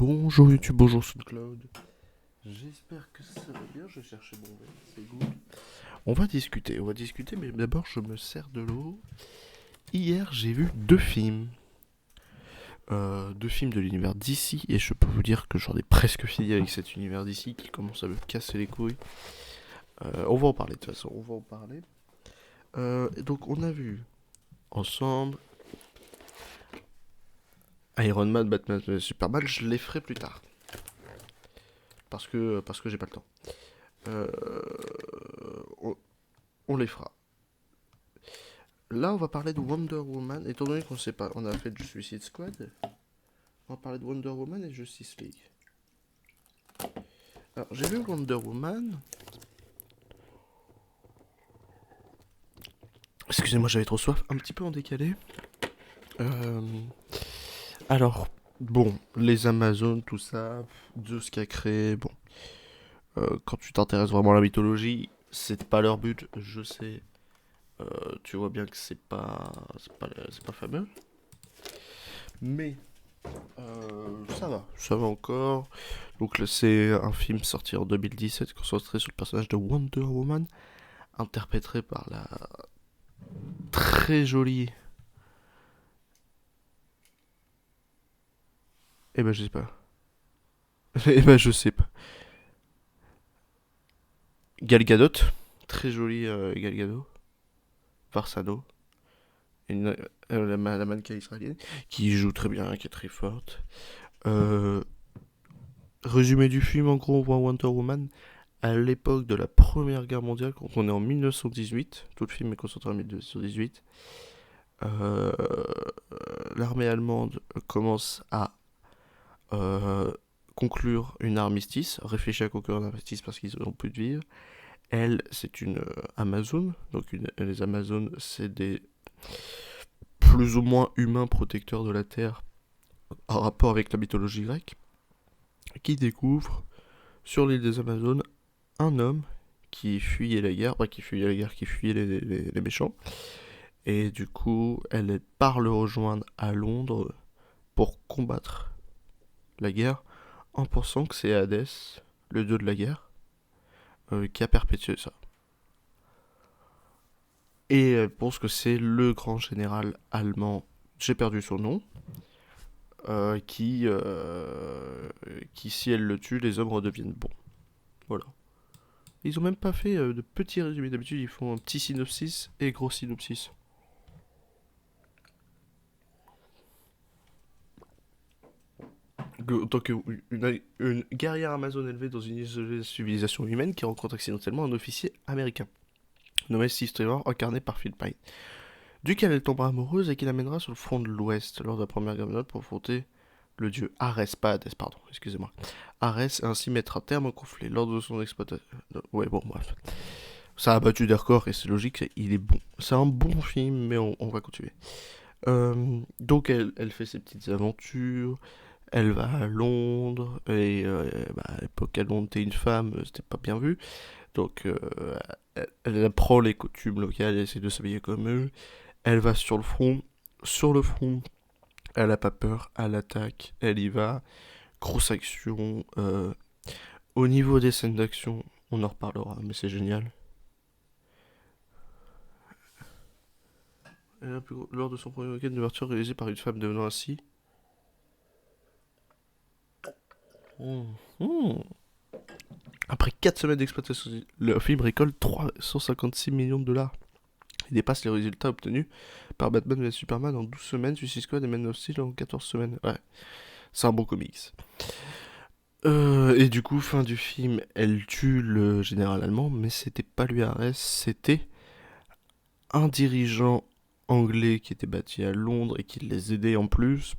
Bonjour YouTube, bonjour SoundCloud. J'espère que ça va bien, je cherchais mon verre, c'est good. On va discuter, mais d'abord je me sers de l'eau. Hier j'ai vu deux films de l'univers d'ici, et je peux vous dire que j'en ai presque fini avec cet univers d'ici qui commence à me casser les couilles. On va en parler de toute façon, on va en parler. Donc on a vu ensemble Iron Man, Batman, Superman, je les ferai plus tard. Parce que j'ai pas le temps. Euh, on, on les fera. Là, on va parler de Wonder Woman. Étant donné qu'on sait pas, on a fait du Suicide Squad. On va parler de Wonder Woman et Justice League. Alors, j'ai vu Wonder Woman. Excusez-moi, j'avais trop soif. Un petit peu en décalé. Euh, alors, bon, les Amazones, tout ça, Zeus qui a créé. Bon, quand tu t'intéresses vraiment à la mythologie, c'est pas leur but, je sais. Tu vois bien que c'est pas fameux. Mais ça va encore. Donc là, c'est un film sorti en 2017 concentré sur le personnage de Wonder Woman, interprété par la très jolie. Eh ben je sais pas. Eh ben je sais pas. Gal Gadot, très jolie Gal Gadot, Varsano, la mannequin israélienne, qui joue très bien, qui est très forte. Euh, Résumé du film, en gros, on voit Wonder Woman à l'époque de la Première Guerre mondiale, quand on est en 1918. Tout le film est concentré en 1918. Euh, L'armée allemande commence à euh, conclure une armistice, réfléchit à conclure un armistice parce qu'ils n'ont plus de vivre. Elle, c'est une Amazone, donc les Amazones, c'est des plus ou moins humains protecteurs de la Terre en rapport avec la mythologie grecque, qui découvre sur l'île des Amazones un homme qui fuyait la guerre, pas qui fuyait la guerre, qui fuyait les méchants. Et du coup, elle part le rejoindre à Londres pour combattre la guerre en pensant que c'est Hadès, le dieu de la guerre, qui a perpétué ça. Et elle pense que c'est le grand général allemand, j'ai perdu son nom, qui, si elle le tue, les hommes redeviennent bons. Voilà. Ils ont même pas fait de petits résumés. D'habitude, ils font un petit synopsis et gros synopsis. En tant qu'une guerrière amazone élevée dans une isolée civilisation humaine qui rencontre accidentellement un officier américain, nommé Steve Trevor, incarné par Phil Pine, duquel elle tombera amoureuse et qui l'amènera sur le front de l'Ouest lors de la Première Guerre mondiale pour affronter le dieu Arès, pas Hadès, pardon, excusez-moi. Arès et ainsi mettre un terme au conflit lors de son exploitation. Ouais, bon, bref. Ça a battu des records et c'est logique, il est bon. C'est un bon film, mais on va continuer. Donc elle fait ses petites aventures, elle va à Londres, et bah, à l'époque à Londres, t'es une femme, c'était pas bien vu. Donc elle apprend les coutumes locales, elle essaie de s'habiller comme eux. Elle va sur le front. Sur le front, elle a pas peur, elle attaque, elle y va. Grosse action. Au niveau des scènes d'action, on en reparlera, mais c'est génial. Lors de son premier week-end d'ouverture réalisé par une femme devenant ainsi. Mmh. Mmh. Après 4 semaines d'exploitation, le film récolte 356 millions de dollars. Il dépasse les résultats obtenus par Batman vs Superman en 12 semaines, Suicide Squad et Man of Steel en 14 semaines. Ouais, c'est un bon comics. Et du coup, fin du film, elle tue le général allemand, mais c'était pas lui Arès, c'était un dirigeant anglais qui était bâti à Londres et qui les aidait en plus.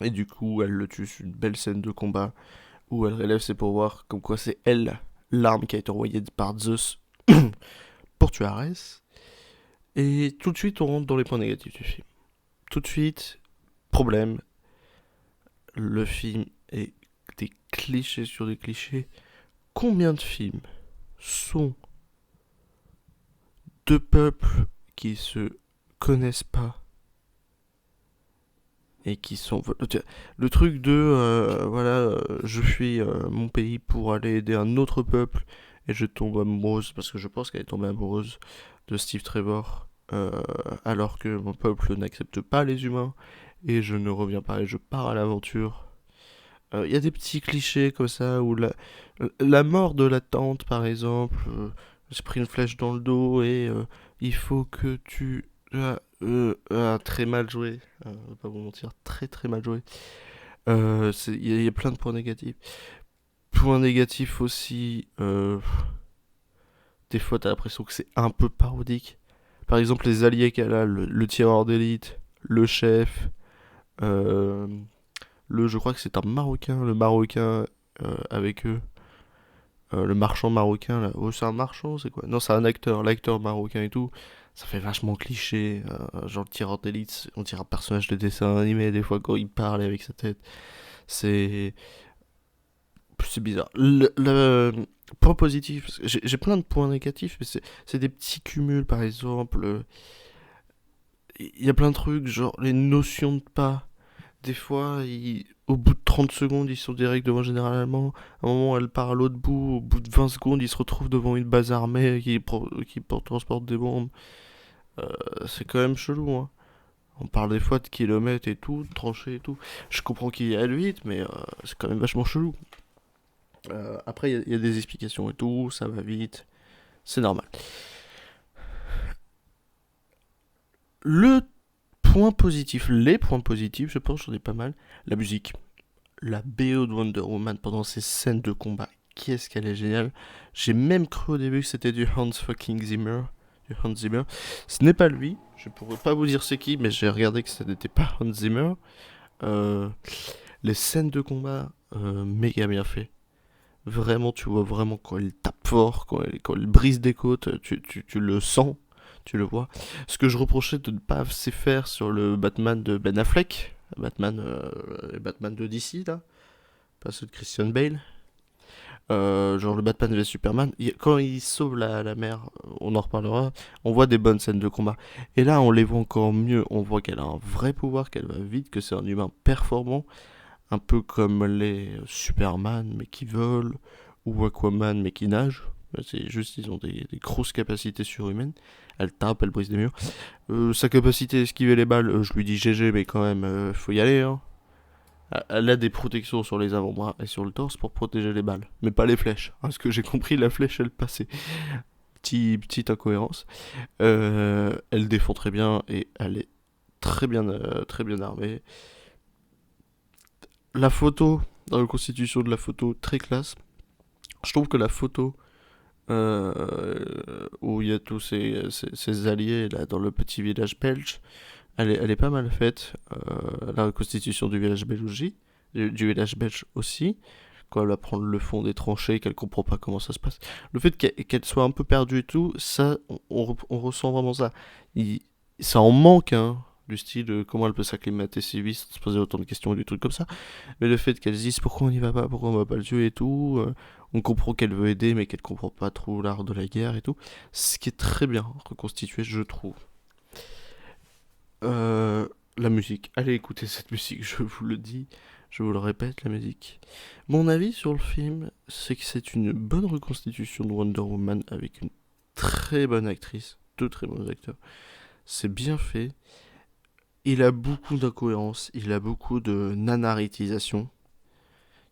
Et du coup, elle le tue sur une belle scène de combat où elle relève ses pouvoirs, comme quoi c'est elle, l'arme qui a été envoyée par Zeus pour tuer Arès. Et tout de suite, on rentre dans les points négatifs du film. Tout de suite, problème, le film est des clichés sur des clichés. Combien de films sont deux peuples qui se connaissent pas et qui sont le truc de voilà je fuis mon pays pour aller aider un autre peuple et je tombe amoureuse parce que je pense qu'elle est tombée amoureuse de Steve Trevor alors que mon peuple n'accepte pas les humains et je ne reviens pas et je pars à l'aventure. Il y a des petits clichés comme ça où la mort de la tante par exemple, j'ai pris une flèche dans le dos et il faut que tu très mal joué, on va pas vous mentir, très très mal joué. Il y a plein de points négatifs. Points négatifs aussi, des fois t'as l'impression que c'est un peu parodique. Par exemple, les alliés qu'elle a, le tireur d'élite, le chef, euh, je crois que c'est un Marocain, le Marocain avec eux, le marchand marocain là. Oh, c'est un marchand, c'est quoi? Non, c'est un acteur, l'acteur marocain et tout. Ça fait vachement cliché, genre le tireur d'élite, on dirait un personnage de dessin animé des fois quand il parle avec sa tête. C'est c'est bizarre. Le point positif, parce que j'ai plein de points négatifs, mais c'est des petits cumuls, par exemple. Il y a plein de trucs, genre les notions de pas. Des fois, au bout de 30 secondes, ils sont direct devant le général allemand. À un moment, elle part à l'autre bout. Au bout de 20 secondes, ils se retrouvent devant une base armée qui transporte des bombes. C'est quand même chelou, hein. On parle des fois de kilomètres et tout, de tranchées et tout. Je comprends qu'il y aille vite, mais c'est quand même vachement chelou. Après, il y a des explications et tout, ça va vite, c'est normal. Le point positif, les points positifs, je pense, j'en ai pas mal. La musique, la BO de Wonder Woman pendant ces scènes de combat, qu'est-ce qu'elle est géniale. J'ai même cru au début que c'était du Hans fucking Zimmer. Du Hans Zimmer. Ce n'est pas lui, je pourrais pas vous dire c'est qui, mais j'ai regardé que ça n'était pas Hans Zimmer. Euh, les scènes de combat, méga bien fait. Vraiment, tu vois vraiment quand il tape fort, quand il brise des côtes, tu le sens, tu le vois. Ce que je reprochais de ne pas assez faire sur le Batman de Ben Affleck, Batman de DC là, pas ceux de Christian Bale. Genre le Batman vs Superman, quand il sauve la mère, on en reparlera, on voit des bonnes scènes de combat. Et là, on les voit encore mieux, on voit qu'elle a un vrai pouvoir, qu'elle va vite, que c'est un humain performant, un peu comme les Superman mais qui volent, ou Aquaman mais qui nagent. C'est juste, ils ont des grosses capacités surhumaines. Elle tape, elle brise des murs. Sa capacité à esquiver les balles, je lui dis GG, mais quand même, faut y aller, hein. Elle a des protections sur les avant-bras et sur le torse pour protéger les balles, mais pas les flèches. Hein, ce que j'ai compris, la flèche, elle passait. Petite incohérence. Elle défend très bien et elle est très bien armée. La photo, dans la constitution de la photo, très classe. Je trouve que la photo où il y a tous ces alliés là dans le petit village belge, elle est pas mal faite. La reconstitution du village belge aussi, du village belge aussi, quand elle va prendre le fond des tranchées, qu'elle comprend pas comment ça se passe. Le fait qu'elle soit un peu perdue et tout, ça, on ressent vraiment ça. Il, ça en manque, hein, du style comment elle peut s'acclimater si vite, se poser autant de questions et des trucs comme ça. Mais le fait qu'elle se dise pourquoi on n'y va pas, pourquoi on va pas le tuer et tout, on comprend qu'elle veut aider mais qu'elle comprend pas trop l'art de la guerre et tout. Ce qui est très bien reconstitué, je trouve. La musique. Allez écouter cette musique, je vous le dis, je vous le répète, la musique. Mon avis sur le film, c'est que c'est une bonne reconstitution de Wonder Woman avec une très bonne actrice, deux très bons acteurs. C'est bien fait. Il a beaucoup d'incohérences, il a beaucoup de nanaritisation.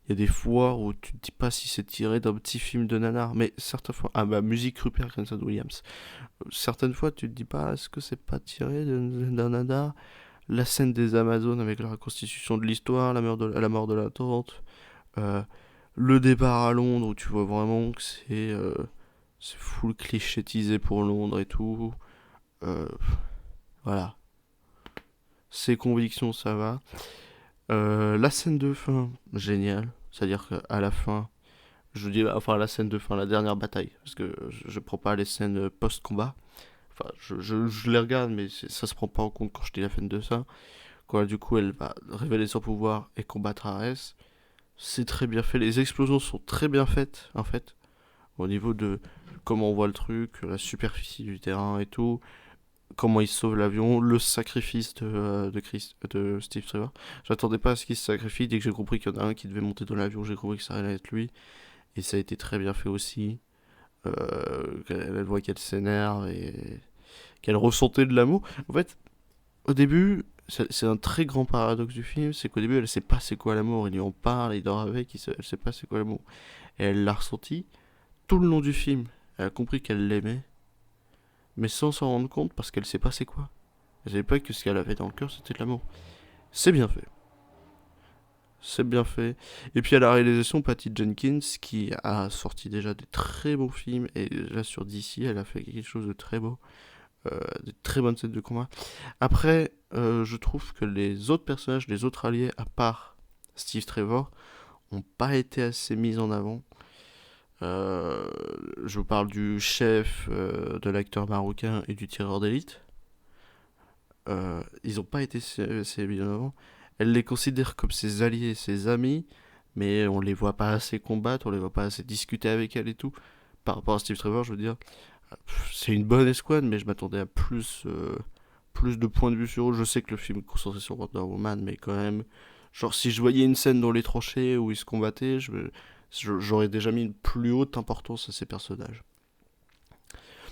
Il y a des fois où tu te dis pas si c'est tiré d'un petit film de nanar, mais certaines fois, ah bah musique Rupert Granson Williams. Certaines fois tu te dis pas est-ce que c'est pas tiré d'un nanar. La scène des Amazones avec la reconstitution de l'histoire, la mort de la tante, euh, le départ à Londres où tu vois vraiment que c'est full clichétisé pour Londres et tout. Euh, voilà, ses convictions ça va. La scène de fin, géniale. C'est-à-dire qu'à la fin, je dis enfin la scène de fin, la dernière bataille, parce que je prends pas les scènes post-combat. Enfin, je les regarde, mais ça se prend pas en compte quand je dis la fin de ça. Quand du coup elle va révéler son pouvoir et combattre Ares, c'est très bien fait. Les explosions sont très bien faites, en fait, au niveau de comment on voit le truc, la superficie du terrain et tout. comment il sauve l'avion, le sacrifice de Steve Trevor. J'attendais pas à ce qu'il se sacrifie. Dès que j'ai compris qu'il y en a un qui devait monter dans l'avion, j'ai compris que ça allait être lui. Et ça a été très bien fait aussi. Elle voit qu'elle s'énerve et qu'elle ressentait de l'amour. En fait, au début, c'est un très grand paradoxe du film, c'est qu'au début, elle sait pas c'est quoi l'amour. Il lui en parle, il dort avec, elle sait pas c'est quoi l'amour. Et elle l'a ressenti tout le long du film. Elle a compris qu'elle l'aimait, mais sans s'en rendre compte parce qu'elle sait pas c'est quoi. Elle savait pas que ce qu'elle avait dans le cœur, c'était de l'amour. C'est bien fait. C'est bien fait. Et puis à la réalisation, Patty Jenkins, qui a sorti déjà des très beaux films, et là sur DC, elle a fait quelque chose de très beau, de très bonnes scènes de combat. Après, je trouve que les autres personnages, les autres alliés, à part Steve Trevor, ont pas été assez mis en avant. Euh, je vous parle du chef, de l'acteur marocain et du tireur d'élite. Ils ont pas été assez mis en avant. Elle les considère comme ses alliés, ses amis, mais on les voit pas assez combattre, on les voit pas assez discuter avec elle et tout. Par rapport à Steve Trevor, je veux dire, c'est une bonne escouade, mais je m'attendais à plus de points de vue sur eux. Je sais que le film est concentré sur Wonder Woman, mais quand même, genre si je voyais une scène dans les tranchées où ils se combattaient, j'aurais déjà mis une plus haute importance à ces personnages.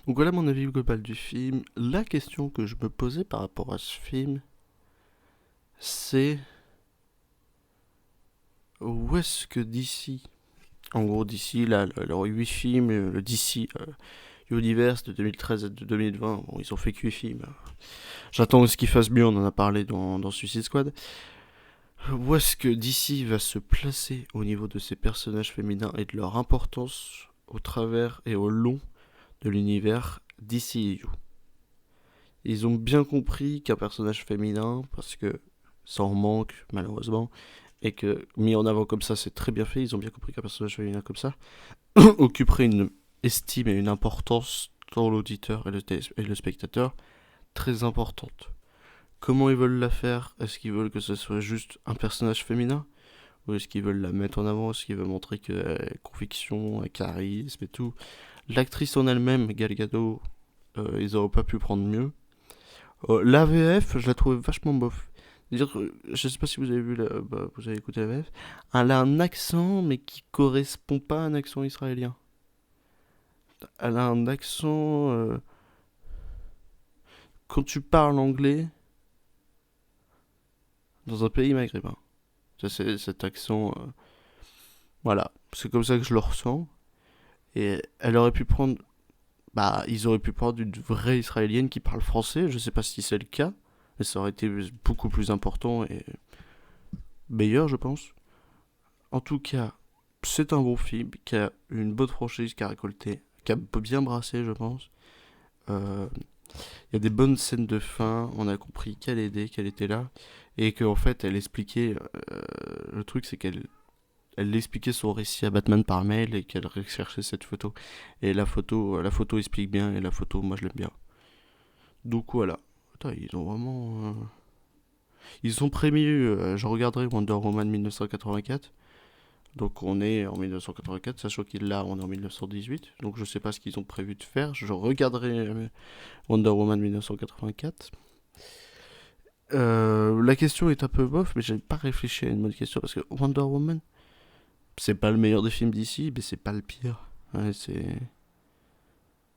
Donc voilà mon avis global du film. La question que je me posais par rapport à ce film, c'est où est-ce que DC, en gros DC, là, leurs 8 films, le DC Universe de 2013 à de 2020, bon, ils ont fait que 8 films. J'attends ce qu'ils fassent mieux, on en a parlé dans Suicide Squad. Où est-ce que DC va se placer au niveau de ses personnages féminins et de leur importance au travers et au long de l'univers DCU? Ils ont bien compris qu'un personnage féminin, parce que ça en manque malheureusement, et que mis en avant comme ça c'est très bien fait, ils ont bien compris qu'un personnage féminin comme ça occuperait une estime et une importance dans l'auditeur et le spectateur très importante. Comment ils veulent la faire? Est-ce qu'ils veulent que ce soit juste un personnage féminin? Ou est-ce qu'ils veulent la mettre en avant? Est-ce qu'ils veulent montrer qu'elle a conviction, un charisme et tout? L'actrice en elle-même, Gal Gadot, ils auraient pas pu prendre mieux. La VF, je la trouvais vachement bof. C'est-à-dire, je sais pas si vous avez vu vous avez écouté la VF. Elle a un accent, mais qui correspond pas à un accent israélien. Elle a un accent. Quand tu parles anglais dans un pays maghrébin. Ça, c'est cet accent. Voilà, c'est comme ça que je le ressens. Et elle aurait pu prendre. Bah, ils auraient pu prendre une vraie israélienne qui parle français. Je sais pas si c'est le cas. Mais ça aurait été beaucoup plus important et meilleur, je pense. En tout cas, c'est un bon film qui a une bonne franchise, qui a récolté, qui a bien brassé, je pense. Euh, Il y a des bonnes scènes de fin, on a compris qu'elle aidait, qu'elle était là, et qu'en fait elle expliquait. Le truc c'est qu'elle expliquait son récit à Batman par mail et qu'elle recherchait cette photo. Et la photo explique bien, et la photo, moi je l'aime bien. Donc voilà. Putain, ils ont vraiment. Ils ont prémis, je regarderai Wonder Woman 1984. Donc on est en 1984, sachant qu'il là on est en 1918. Donc je sais pas ce qu'ils ont prévu de faire. Je regarderai Wonder Woman 1984. La question est un peu bof, mais j'ai pas réfléchi à une bonne question parce que Wonder Woman, c'est pas le meilleur des films d'ici, mais c'est pas le pire. Ouais,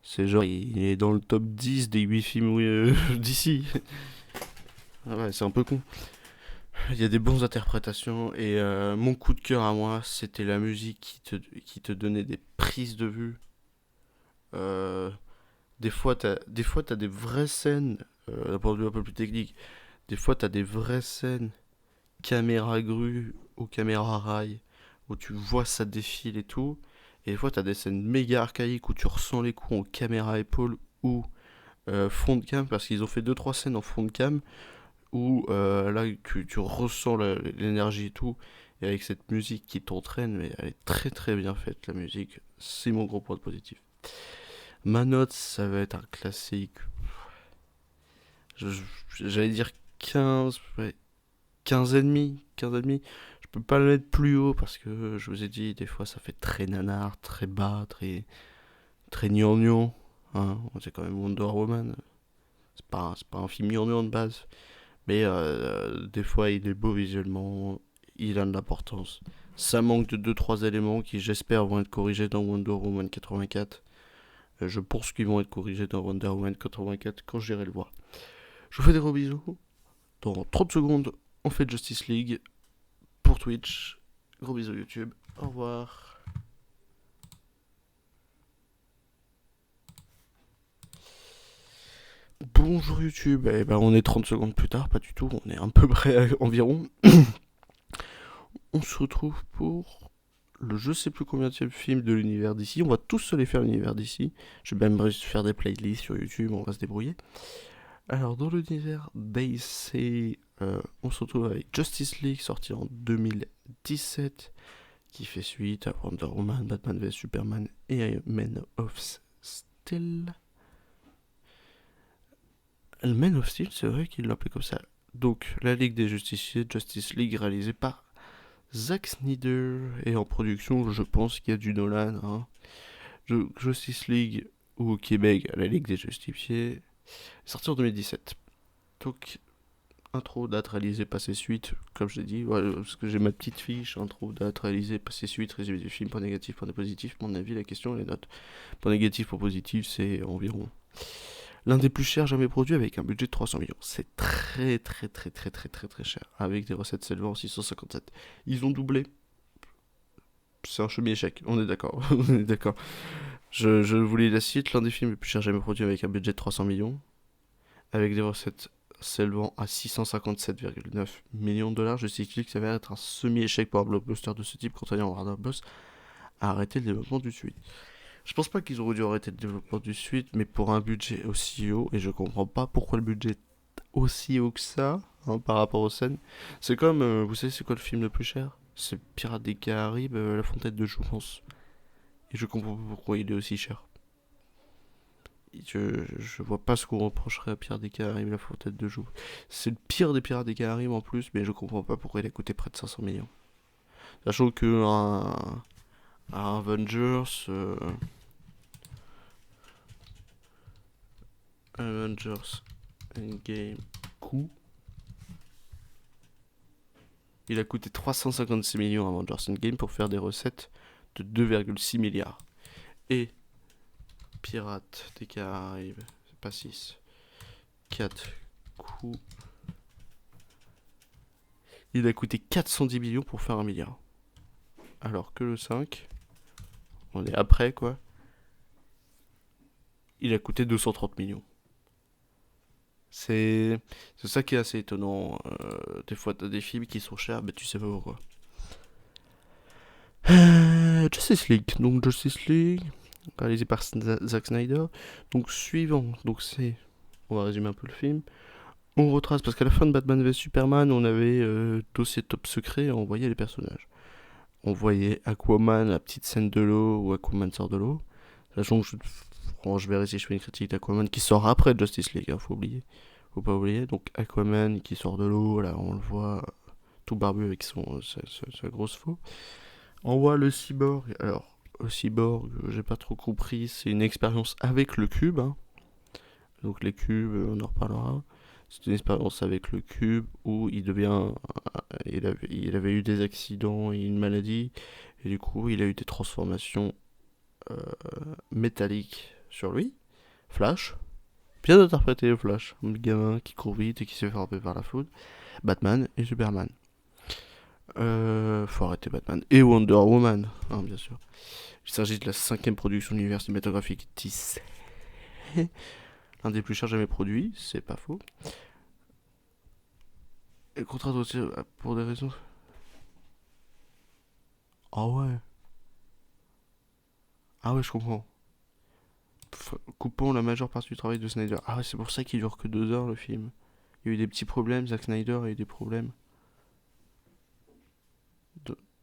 c'est genre, il est dans le top 10 des 8 films d'ici. Ah ouais, c'est un peu con. Il y a des bonnes interprétations et mon coup de cœur à moi, c'était la musique qui te donnait des prises de vue. Euh, des fois, t'as des vraies scènes, d'un point de vue un peu plus technique, des fois, t'as des vraies scènes caméra grue ou caméra rail où tu vois ça défile et tout. Et des fois, t'as des scènes méga archaïques où tu ressens les coups en caméra épaule ou fond de cam, parce qu'ils ont fait deux trois scènes en fond de cam où là, tu ressens l'énergie et tout. Et avec cette musique qui t'entraîne, mais elle est très très bien faite, la musique. C'est mon gros point de positif. Ma note, ça va être un classique. J'allais dire 15, ouais, 15 et demi, 15 et demi. Je peux pas le mettre plus haut parce que je vous ai dit, des fois ça fait très nanar, très bas, très gnangnan. Hein, c'est quand même Wonder Woman. c'est pas un film gnangnan de base, mais des fois il est beau visuellement, il a de l'importance. Ça manque de deux trois éléments qui j'espère vont être corrigés dans Wonder Woman 84. Je pense qu'ils vont être corrigés dans Wonder Woman 84 quand j'irai le voir. Je vous fais des gros bisous. Dans 30 secondes, on fait Justice League pour Twitch. Gros bisous YouTube. Au revoir. Bonjour YouTube. Eh ben, on est 30 secondes plus tard, pas du tout. On est un peu près environ. On se retrouve pour le je sais plus combien de film de l'univers d'ici. On va tous se les faire l'univers d'ici. Je vais même faire des playlists sur YouTube, on va se débrouiller. Alors, dans l'univers d'AC, on se retrouve avec Justice League, sorti en 2017, qui fait suite à Wonder Woman, Batman vs Superman et Man of Steel. Le Man of Steel, c'est vrai qu'il l'appelait comme ça. Donc, la Ligue des Justiciers, Justice League, réalisée par Zack Snyder, et en production, je pense qu'il y a du Nolan. Hein. Justice League, ou au Québec, la Ligue des Justiciers, sorti en 2017. Donc, intro, date, réalisée, passé, suite, comme je l'ai dit, voilà, parce que j'ai ma petite fiche, intro, date, réalisée, passé, suite, résumé du film, point négatif, point positif, mon avis, la question, les notes. Point négatif, point positif, c'est environ l'un des plus chers jamais produits avec un budget de 300 millions. C'est très très très très très très très cher, avec des recettes s'élevant en 657. Ils ont doublé. C'est un semi-échec, on est d'accord, on est d'accord. Je voulais la cite, l'un des films les plus chers jamais produits avec un budget de 300 millions, avec des recettes s'élevant à 657,9 millions de dollars, je sais que ça va être un semi-échec pour un blockbuster de ce type, contraignant Warner Bros. À arrêter le développement du suite. Je pense pas qu'ils auraient dû arrêter le développement du suite, mais pour un budget aussi haut, et je comprends pas pourquoi le budget est aussi haut que ça, hein, par rapport aux scènes. C'est comme, vous savez, c'est quoi le film le plus cher? C'est Pirates des Caraïbes, La Fontaine de Jouvence. Et je comprends pas pourquoi il est aussi cher. Je vois pas ce qu'on reprocherait à Pirates des Caraïbes, La Fontaine de Jouvence. C'est le pire des Pirates des Caraïbes en plus, mais je comprends pas pourquoi il a coûté près de 500 millions. Sachant que un Avengers, Avengers Endgame coût. Il a coûté 356 millions à Avengers Endgame pour faire des recettes de 2,6 milliards. Et Pirates des Caraïbes, c'est pas 6, 4 coûts. Il a coûté 410 millions pour faire 1 milliard. Alors que le 5, on est après quoi, il a coûté 230 millions. C'est ça qui est assez étonnant. Des fois, t'as des films qui sont chers, mais tu sais pas pourquoi. Justice League. Donc, Justice League, réalisé par Zack Snyder. Donc, suivant. Donc, c'est. On va résumer un peu le film. On retrace, parce qu'à la fin de Batman vs Superman, on avait dossier top secret et on voyait les personnages. On voyait Aquaman, la petite scène de l'eau où Aquaman sort de l'eau. Sachant que je verrai si je fais une critique d'Aquaman qui sort après Justice League, hein, faut pas oublier. Donc Aquaman qui sort de l'eau, là on le voit tout barbu avec sa grosse faux. On voit le cyborg. Alors, le cyborg, j'ai pas trop compris, c'est une expérience avec le cube. Hein. Donc les cubes, on en reparlera. C'est une expérience avec le cube où il devient. Il avait eu des accidents et une maladie. Et du coup, il a eu des transformations euh, métalliques sur lui. Flash. Bien interprété le Flash. Le gamin qui court vite et qui se fait frapper par la foudre. Batman et Superman. Faut arrêter Batman. Et Wonder Woman, hein, bien sûr. Il s'agit de la 5ème production de l'univers cinématographique DC. L'un des plus chers jamais produits, c'est pas faux. Et le contrat doit être pour des raisons. Ah ouais. Ah ouais, je comprends. Coupons la majeure partie du travail de Snyder. Ah ouais, c'est pour ça qu'il dure que 2 heures le film. Il y a eu des petits problèmes, Zack Snyder a eu des problèmes.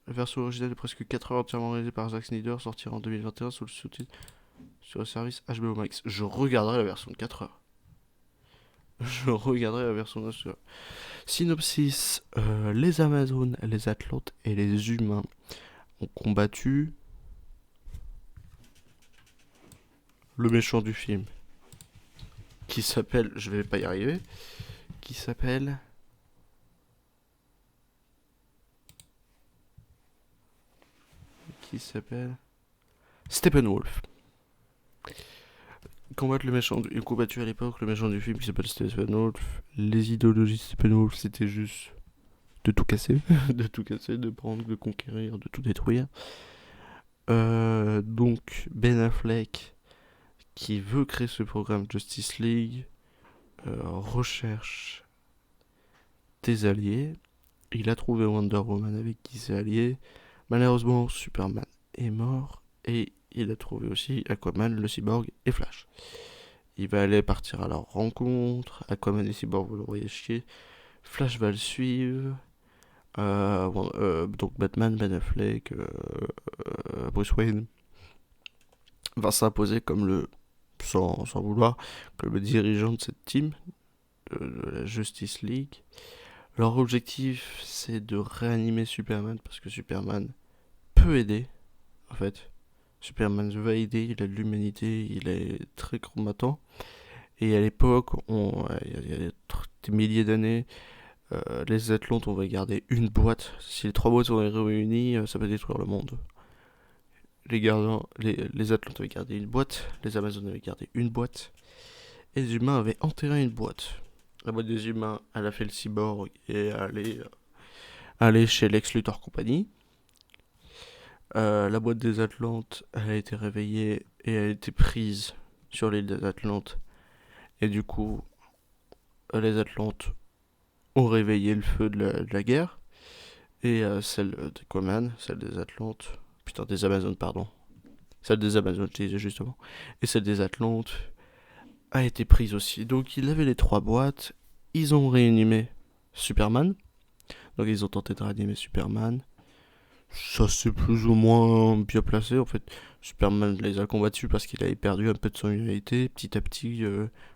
La version originale est presque 4 heures entièrement réalisée par Zack Snyder, sortira en 2021 sous le sous-titre sur le service HBO Max. Je regarderai la version de 4 heures. Je regarderai la version de 4 heures. Synopsis, les Amazones, les Atlantes et les humains ont combattu le méchant du film, qui s'appelle, je vais pas y arriver, qui s'appelle qui s'appelle Steppenwolf. Ils ont combattu à l'époque le méchant du film qui s'appelle Steppenwolf. Les idéologies de Steppenwolf, c'était juste de tout casser, de tout casser, de prendre, de conquérir, de tout détruire. Donc Ben Affleck, qui veut créer ce programme Justice League, recherche des alliés. Il a trouvé Wonder Woman avec qui s'est allié. Malheureusement, Superman est mort et il a trouvé aussi Aquaman, le cyborg et Flash. Il va aller partir à leur rencontre. Aquaman et Cyborg vont l'envoyer chier. Flash va le suivre. Donc Batman, Ben Affleck, Bruce Wayne va s'imposer comme sans vouloir, comme le dirigeant de cette team, de la Justice League. Leur objectif, c'est de réanimer Superman, parce que Superman peut aider, en fait. Superman va aider, il a de l'humanité, il est très combattant. Et à l'époque, il y a des milliers d'années, les Atlantes, on va garder une boîte. Si les trois boîtes sont réunies, ça peut détruire le monde. Les Atlantes avaient gardé une boîte, les Amazones avaient gardé une boîte, et les humains avaient enterré une boîte. La boîte des humains, elle a fait le cyborg et aller chez Lex Luthor Company. La boîte des Atlantes, elle a été réveillée et elle a été prise sur l'île des Atlantes. Et du coup, les Atlantes ont réveillé le feu de la guerre. Et celle d'Aquaman, celle des Atlantes, putain des Amazones, pardon. Celle des Amazones, je disais justement. Et celle des Atlantes a été prise aussi. Donc il avait les trois boîtes. Ils ont réanimé Superman. Donc ils ont tenté de réanimer Superman. Ça c'est plus ou moins bien placé en fait. Superman les a combattus parce qu'il avait perdu un peu de son humanité. Petit à petit,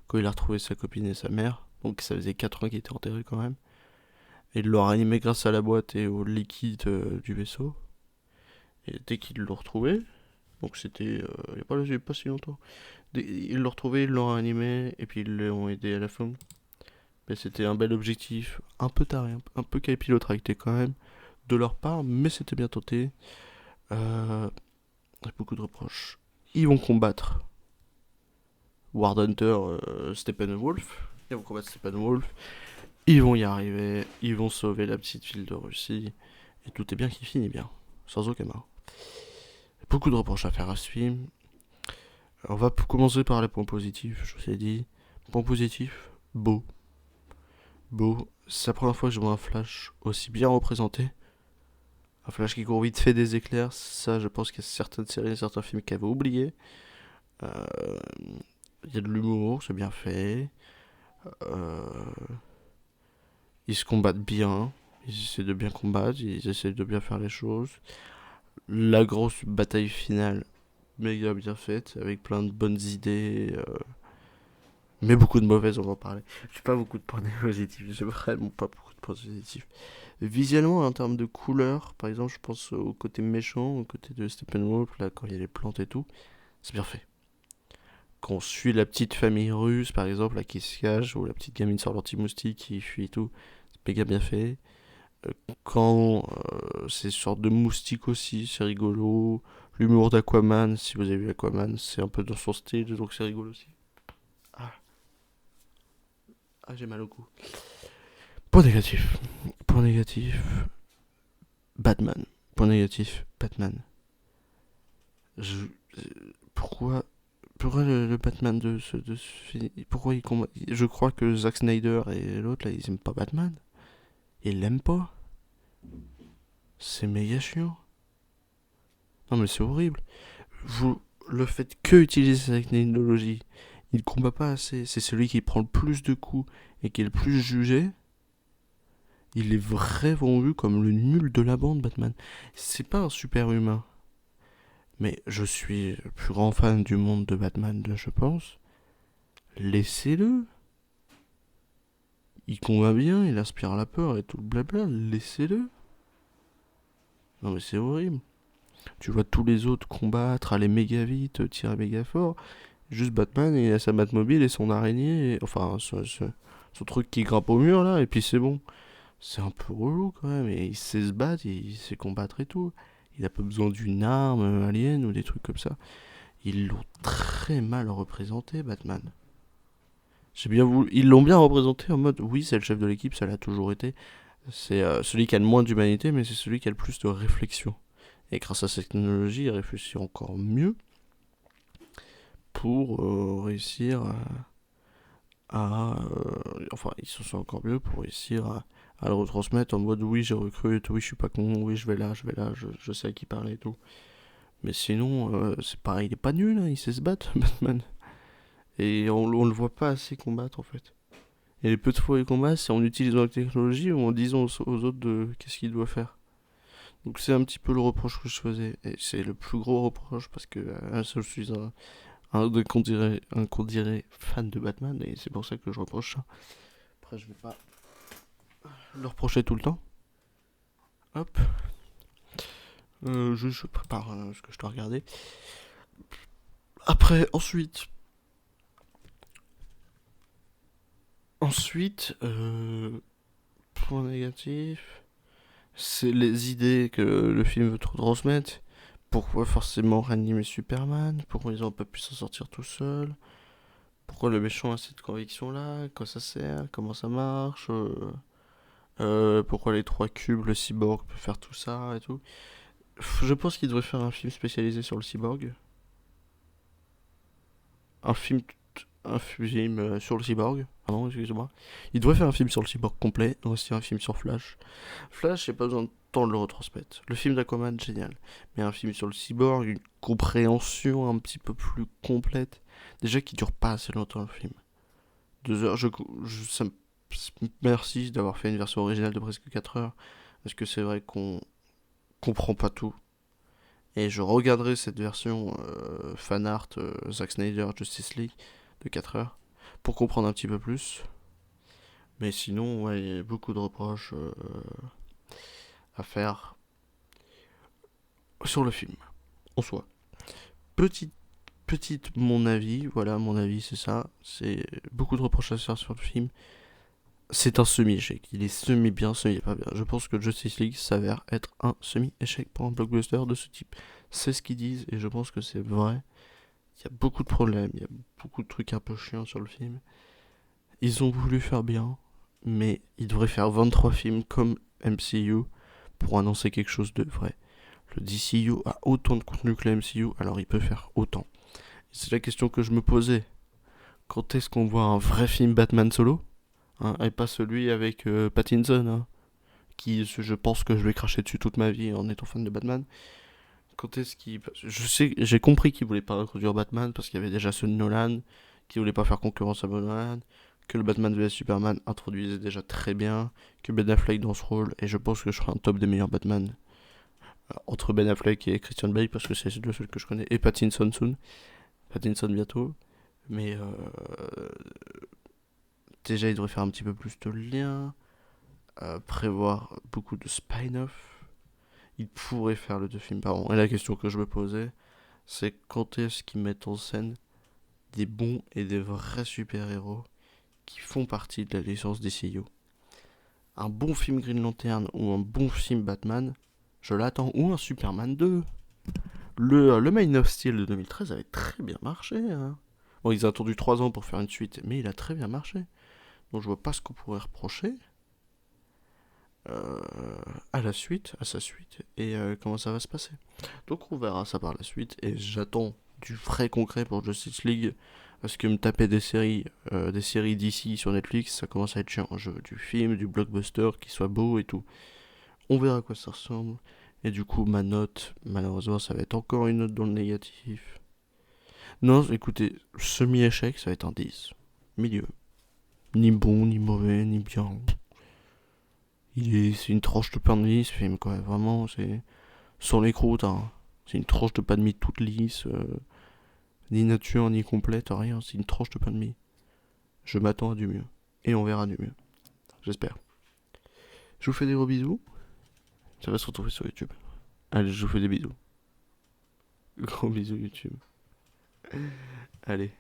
quand il a retrouvé sa copine et sa mère. Donc ça faisait 4 ans qu'il était enterré quand même. Et il l'a réanimé grâce à la boîte et au liquide du vaisseau. Et dès qu'ils l'ont retrouvé, donc c'était il n'y a pas si longtemps. Ils l'ont retrouvé, ils l'ont réanimé et puis ils l'ont aidé à la fin. Mais c'était un bel objectif, un peu taré, un peu capillotracté quand même, de leur part, mais c'était bien tenté. Avec beaucoup de reproches. Ils vont combattre War Hunter, Steppenwolf. Ils vont combattre Steppenwolf. Ils vont y arriver. Ils vont sauver la petite ville de Russie. Et tout est bien qui finit bien. Sans aucun mal. Beaucoup de reproches à faire à ce film. On va commencer par les points positifs, je vous ai dit. Point positif, beau. Beau. C'est la première fois que je vois un Flash aussi bien représenté. Un Flash qui court vite fait des éclairs. Ça, je pense qu'il y a certaines séries et certains films qui avaient oublié. Il y a de l'humour, c'est bien fait. Euh, ils se combattent bien. Ils essaient de bien combattre. Ils essaient de bien faire les choses. La grosse bataille finale, méga bien faite, avec plein de bonnes idées. Mais beaucoup de mauvaises, on va en parler. J'ai pas beaucoup de points positifs. J'ai vraiment pas beaucoup de points positifs. Visuellement, en termes de couleurs, par exemple, je pense au côté méchant, au côté de Steppenwolf, là, quand il y a les plantes et tout. C'est bien fait. Quand on suit la petite famille russe, par exemple, là, qui se cache, ou la petite gamine sur l'anti-moustique qui fuit et tout, c'est méga bien fait. Quand c'est une sorte de moustique aussi, c'est rigolo. L'humour d'Aquaman, si vous avez vu Aquaman, c'est un peu dans son style, donc c'est rigolo aussi. Ah, j'ai mal au cou. Point négatif. Point négatif. Batman. Point négatif. Batman. Je, pourquoi pourquoi le Batman de ce film, pourquoi il combat, je crois que Zack Snyder et l'autre là ils aiment pas Batman. Ils l'aiment pas. C'est méga chiant. Non mais c'est horrible. Le fait que utiliser cette technologie, il combat pas assez. C'est celui qui prend le plus de coups et qui est le plus jugé. Il est vraiment vu comme le nul de la bande Batman. C'est pas un super humain. Mais je suis le plus grand fan du monde de Batman, je pense. Laissez-le. Il combat bien, il inspire la peur et tout le blabla. Laissez-le. Non mais c'est horrible. Tu vois tous les autres combattre, aller méga vite, tirer méga fort. Juste Batman, il a sa Batmobile et son araignée, enfin son truc qui grimpe au mur là, et puis c'est bon. C'est un peu relou quand même, et il sait se battre, il sait combattre et tout. Il a pas besoin d'une arme alien ou des trucs comme ça. Ils l'ont très mal représenté, Batman. J'ai bien voulu... Ils l'ont bien représenté en mode, oui, c'est le chef de l'équipe, ça l'a toujours été. C'est celui qui a le moins d'humanité, mais c'est celui qui a le plus de réflexion. Et grâce à cette technologie, il réfléchit encore mieux pour réussir enfin, il se sent encore mieux pour réussir à le retransmettre en mode oui, j'ai recrute, oui, je suis pas con, oui, je vais là, je sais à qui parler et tout. Mais sinon, c'est pareil, il est pas nul, hein, il sait se battre, Batman. Et on le voit pas assez combattre en fait. Et les peu de fois il combat, c'est en utilisant la technologie ou en disant aux autres de qu'est-ce qu'il doit faire. Donc c'est un petit peu le reproche que je faisais. Et c'est le plus gros reproche parce que je suis qu'on dirait fan de Batman et c'est pour ça que je reproche ça. Après, je vais pas le reprocher tout le temps. Hop. Je prépare ce que je dois regarder. Après, point négatif, c'est les idées que le film veut trop transmettre. Pourquoi forcément réanimer Superman? Pourquoi ils ont pas pu s'en sortir tout seuls? Pourquoi le méchant a cette conviction-là? À quoi ça sert? Comment ça marche? Pourquoi les trois cubes, le cyborg peut faire tout ça et tout? Je pense qu'il devrait faire un film spécialisé sur le cyborg. Un film, un film sur le cyborg. Pardon, excusez-moi. Il devrait faire un film sur le cyborg complet, et aussi un film sur Flash. Flash, j'ai pas besoin de temps de le retransmettre. Le film d'Aquaman, génial. Mais un film sur le cyborg, une compréhension un petit peu plus complète. Déjà qui dure pas assez longtemps le film. 2 heures, merci d'avoir fait une version originale de presque 4 heures. Parce que c'est vrai qu'on comprend pas tout. Et je regarderai cette version fan art Zack Snyder Justice League de 4 heures pour comprendre un petit peu plus. Mais sinon, ouais, il y a beaucoup de reproches à faire sur le film en soi. Petite, mon avis, voilà, mon avis c'est ça. C'est beaucoup de reproches à faire sur le film. C'est un semi-échec. Il est semi-bien, semi-pas bien. Je pense que Justice League s'avère être un semi-échec pour un blockbuster de ce type. C'est ce qu'ils disent et je pense que c'est vrai. Il y a beaucoup de problèmes, il y a beaucoup de trucs un peu chiants sur le film. Ils ont voulu faire bien, mais ils devraient faire 23 films comme MCU pour annoncer quelque chose de vrai. Le DCU a autant de contenu que le MCU, alors il peut faire autant. C'est la question que je me posais. Quand est-ce qu'on voit un vrai film Batman solo, hein, et pas celui avec Pattinson, hein, qui je pense que je vais cracher dessus toute ma vie en étant fan de Batman. Quand est-ce qu'il... Je sais, j'ai compris qu'il voulait pas reproduire Batman parce qu'il y avait déjà ceux de Nolan, qui voulait pas faire concurrence à Nolan, que le Batman vs Superman introduisait déjà très bien, que Ben Affleck dans ce rôle, et je pense que je ferai un top des meilleurs Batman entre Ben Affleck et Christian Bale parce que c'est les deux seuls que je connais, et Pattinson soon, Pattinson bientôt, mais déjà il devrait faire un petit peu plus de liens, prévoir beaucoup de spin-off, il pourrait faire le deux films par an, et la question que je me posais, c'est quand est-ce qu'ils mettent en scène des bons et des vrais super-héros qui font partie de la licence DCU. Un bon film Green Lantern ou un bon film Batman, je l'attends. Ou un Superman 2. Le Man of Steel de 2013 avait très bien marché. Hein. Bon, ils ont attendu 3 ans pour faire une suite, mais il a très bien marché. Donc je vois pas ce qu'on pourrait reprocher euh, à la suite, à sa suite, et comment ça va se passer. Donc on verra ça par la suite, et j'attends du vrai concret pour Justice League, parce que me taper des séries d'ici sur Netflix, ça commence à être chiant. Je veux du film, du blockbuster qui soit beau et tout. On verra à quoi ça ressemble. Et du coup, ma note, malheureusement, ça va être encore une note dans le négatif. Non, écoutez, semi-échec, ça va être un 10. Milieu. Ni bon, ni mauvais, ni bien. C'est une tranche de pain de mie, ce film, quoi. Vraiment, c'est sans les croûtes, hein. C'est une tranche de pain de mie toute lisse, ni nature, ni complète, rien. C'est une tranche de pain de mie. Je m'attends à du mieux. Et on verra du mieux. J'espère. Je vous fais des gros bisous. Ça va se retrouver sur YouTube. Allez, je vous fais des bisous. Gros bisous YouTube. Allez.